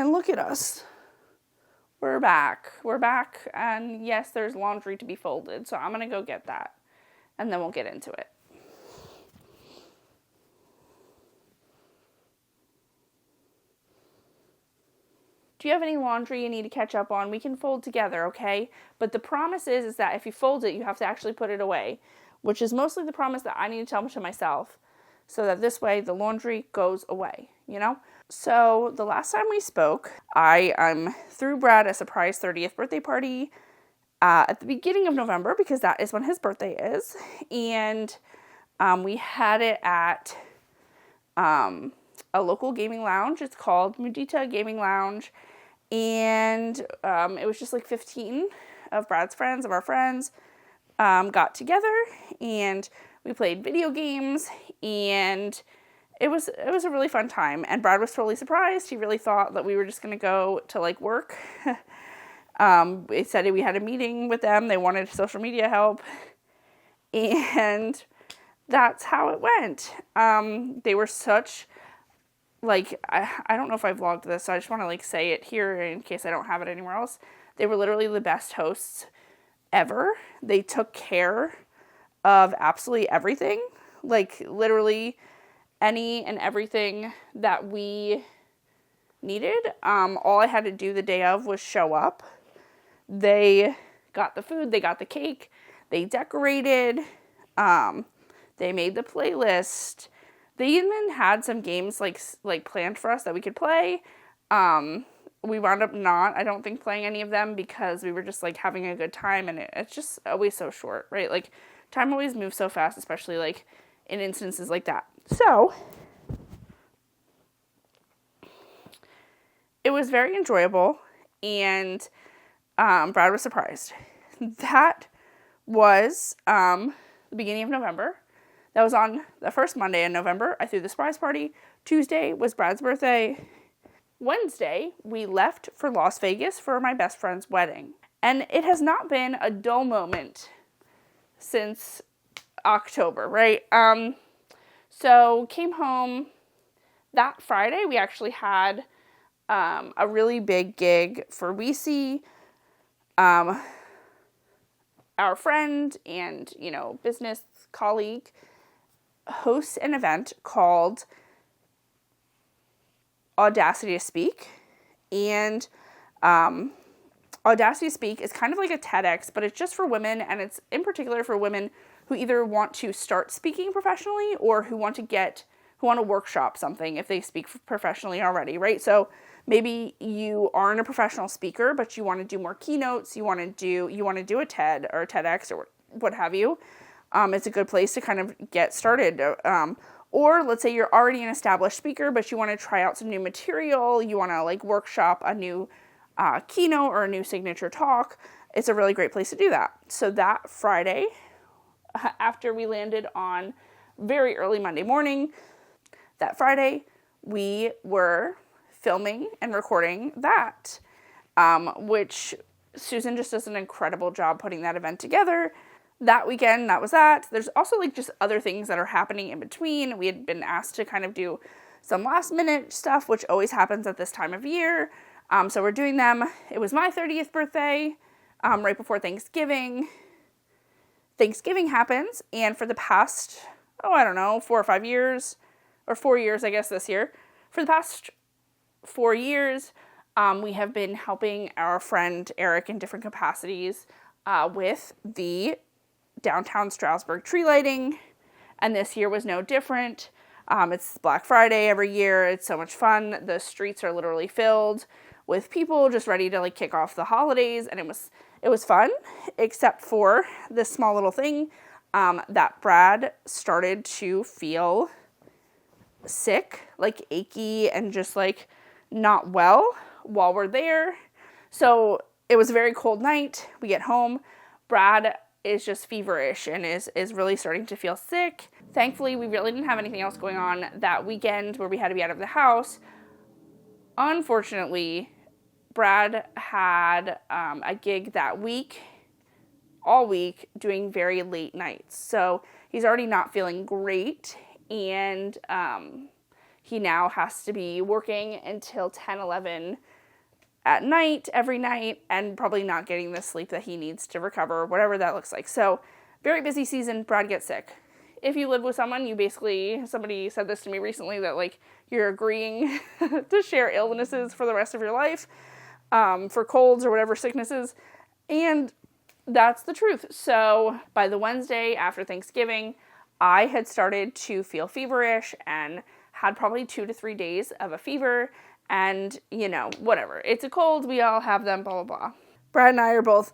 And look at us. We're back. And yes, there's laundry to be folded. So I'm going to go get that. And then we'll get into it. Do you have any laundry you need to catch up on? We can fold together, okay? But the promise is that if you fold it, you have to actually put it away, which is mostly the promise that I need to tell to myself, so that this way the laundry goes away, you know? So the last time we spoke, I threw Brad a surprise 30th birthday party at the beginning of November, because that is when his birthday is. And we had it at a local gaming lounge. It's called Mudita Gaming Lounge. And it was just like 15 of Brad's friends, of our friends, got together, and we played video games, and it was a really fun time. And Brad was totally surprised. He really thought that we were just going to go to like work. They said we had a meeting with them. They wanted social media help, and that's how it went. They were such... like, I don't know if I vlogged this, so I just want to, like, say it here in case I don't have it anywhere else. They were literally the best hosts ever. They took care of absolutely everything. Like, literally any and everything that we needed. All I had to do the day of was show up. They got the food, they got the cake, they decorated, they made the playlist. They even had some games like planned for us that we could play. We wound up not, I don't think, playing any of them because we were just like having a good time, and it's just always so short, right? Like, time always moves so fast, especially like in instances like that. So it was very enjoyable, and Brad was surprised. That was the beginning of November. That was on the first Monday in November. I threw the surprise party. Tuesday was Brad's birthday. Wednesday, we left for Las Vegas for my best friend's wedding. And it has not been a dull moment since October, right? So came home that Friday. We actually had a really big gig for WeSee. Our friend and, business colleague hosts an event called Audacity to Speak. And Audacity to Speak is kind of like a TEDx, but it's just for women, and it's in particular for women who either want to start speaking professionally or who want to workshop something if they speak professionally already, right? So maybe you aren't a professional speaker, but you want to do more keynotes, you want to do a TED or a TEDx or what have you. It's a good place to kind of get started. Or let's say you're already an established speaker, but you want to try out some new material. You want to like workshop a new keynote or a new signature talk. It's a really great place to do that. So that Friday, after we landed on very early Monday morning, that Friday, we were filming and recording that, which Susan just does an incredible job putting that event together. That weekend, that was that. There's also like just other things that are happening in between. We had been asked to kind of do some last minute stuff, which always happens at this time of year. So we're doing them. It was my 30th birthday, right before Thanksgiving. Thanksgiving happens, and for the past, 4 or 5 years, or 4 years, I guess, this year. For the past 4 years, we have been helping our friend Eric in different capacities with the downtown Stroudsburg tree lighting, and this year was no different. It's Black Friday every year. It's so much fun. The streets are literally filled with people just ready to like kick off the holidays, and it was fun, except for this small little thing that Brad started to feel sick, like achy and just like not well while we're there. So it was a very cold night. We get home. Brad is just feverish and is really starting to feel sick. Thankfully, we really didn't have anything else going on that weekend where we had to be out of the house. Unfortunately, Brad had a gig that week, all week, doing very late nights. So he's already not feeling great, and he now has to be working until 10, 11 at night, every night, and probably not getting the sleep that he needs to recover, whatever that looks like. So, very busy season, Brad gets sick. If you live with someone, somebody said this to me recently, that like you're agreeing to share illnesses for the rest of your life, for colds or whatever sicknesses, and that's the truth. So by the Wednesday after Thanksgiving, I had started to feel feverish and had probably 2 to 3 days of a fever, and whatever. It's a cold, we all have them, blah, blah, blah. Brad and I are both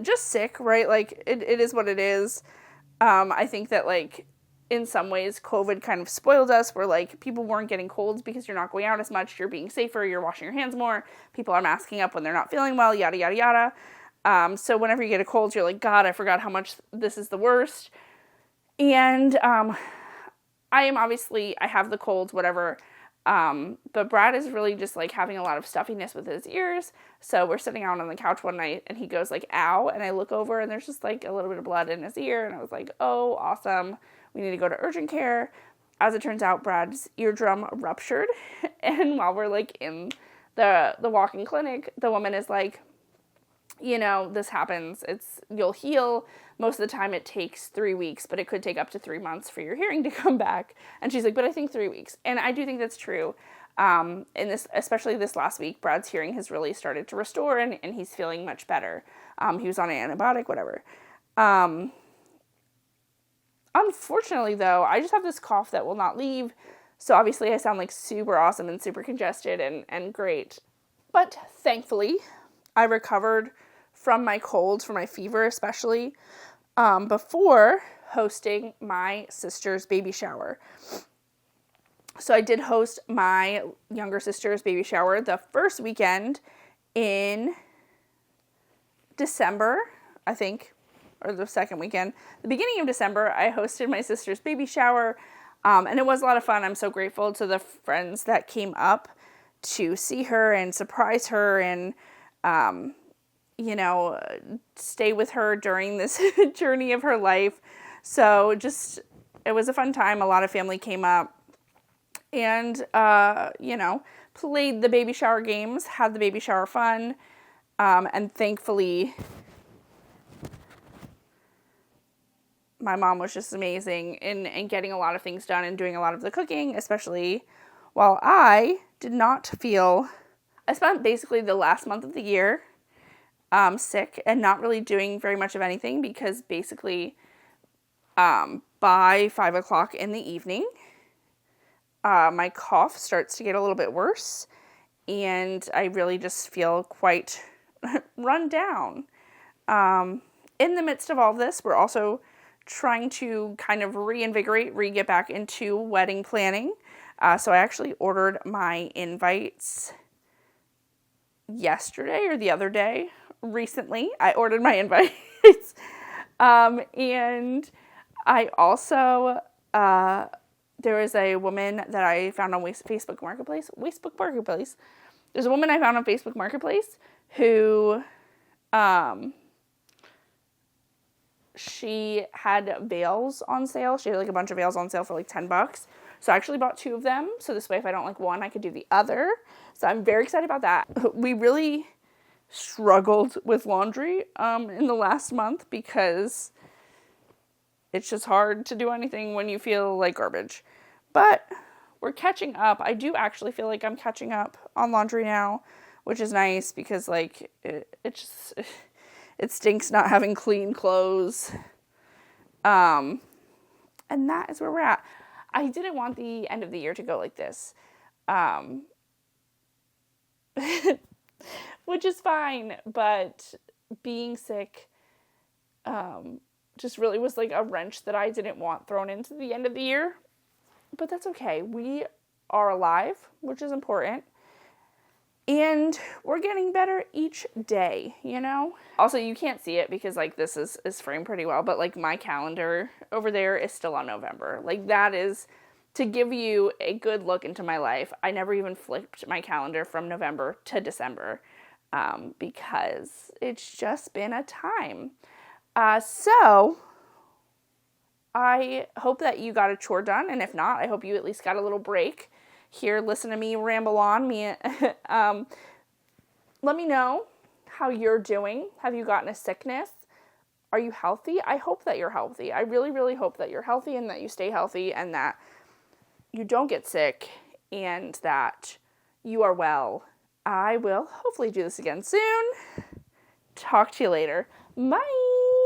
just sick, right? Like, it is what it is. I think that, like, in some ways, COVID kind of spoiled us, where, like, people weren't getting colds because you're not going out as much, you're being safer, you're washing your hands more, people are masking up when they're not feeling well, yada, yada, yada. So whenever you get a cold, you're like, God, I forgot how much this is the worst. And I have the colds, whatever. But Brad is really just like having a lot of stuffiness with his ears. So we're sitting out on the couch one night and he goes like, ow. And I look over and there's just like a little bit of blood in his ear. And I was like, oh, awesome. We need to go to urgent care. As it turns out, Brad's eardrum ruptured. And while we're like in the walk-in clinic, the woman is like, this happens. You'll heal. Most of the time it takes 3 weeks, but it could take up to 3 months for your hearing to come back. And she's like, but I think 3 weeks. And I do think that's true. Especially this last week, Brad's hearing has really started to restore and he's feeling much better. He was on an antibiotic, whatever. Unfortunately though, I just have this cough that will not leave. So obviously I sound like super awesome and super congested and great. But thankfully I recovered from my cold, from my fever especially, before hosting my sister's baby shower. So I did host my younger sister's baby shower the first weekend in December, I think, or the second weekend. The beginning of December, I hosted my sister's baby shower, and it was a lot of fun. I'm so grateful to the friends that came up to see her and surprise her and stay with her during this journey of her life. So it was a fun time. A lot of family came up and, played the baby shower games, had the baby shower fun. And thankfully, my mom was just amazing in getting a lot of things done and doing a lot of the cooking, especially while I did not feel. I spent basically the last month of the year sick and not really doing very much of anything because basically by 5 o'clock in the evening, my cough starts to get a little bit worse and I really just feel quite run down. In the midst of all this, we're also trying to kind of get back into wedding planning. So I actually ordered my invites yesterday or the other day. Recently, I ordered my invites. And I also, there is a woman that I found on Facebook Marketplace. There's a woman I found on Facebook Marketplace who, she had veils on sale. She had like a bunch of veils on sale for like $10. So I actually bought 2 of them. So this way, if I don't like one, I could do the other. So I'm very excited about that. We really struggled with laundry in the last month because it's just hard to do anything when you feel like garbage. But we're catching up. I do actually feel like I'm catching up on laundry now, which is nice because like it stinks not having clean clothes. And that is where we're at. I didn't want the end of the year to go like this. Which is fine, but being sick just really was like a wrench that I didn't want thrown into the end of the year. But that's okay. We are alive, which is important. And we're getting better each day, Also, you can't see it because, like, this is framed pretty well. But, like, my calendar over there is still on November. Like, that is to give you a good look into my life. I never even flipped my calendar from November to December because it's just been a time. So, I hope that you got a chore done. And if not, I hope you at least got a little break here, listen to me ramble on. Let me know how you're doing. Have you gotten a sickness? Are you healthy? I hope that you're healthy. I really, really hope that you're healthy and that you stay healthy and that you don't get sick and that you are well. I will hopefully do this again soon. Talk to you later. Bye.